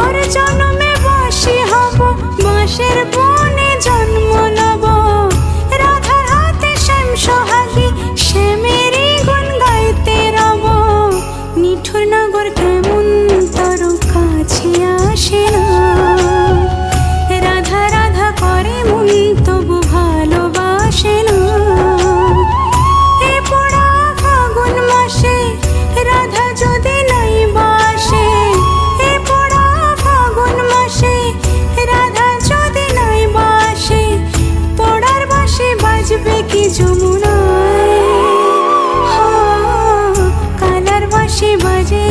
পর জন্মে বাঁশি হব, বাঁশের বনে জন্ম নেব। রাধার হাতে শ্যাম সোহাগী, শ্যামেরই গুণ গাইতে রব। নিঠুর নগর কেমন তোর কাছে আসে না, রাধা রাধা করে মন তবু ভালোবাসে না। এ পোড়া ফাগুন মাসে রাধা যদি নাই বাসে, এ পোড়া ফাগুন মাসে রাধা যদি নাই বাসে, পোড়ার বাঁশি বাজবে কি যমুনায়, কালার বাঁশি বাজে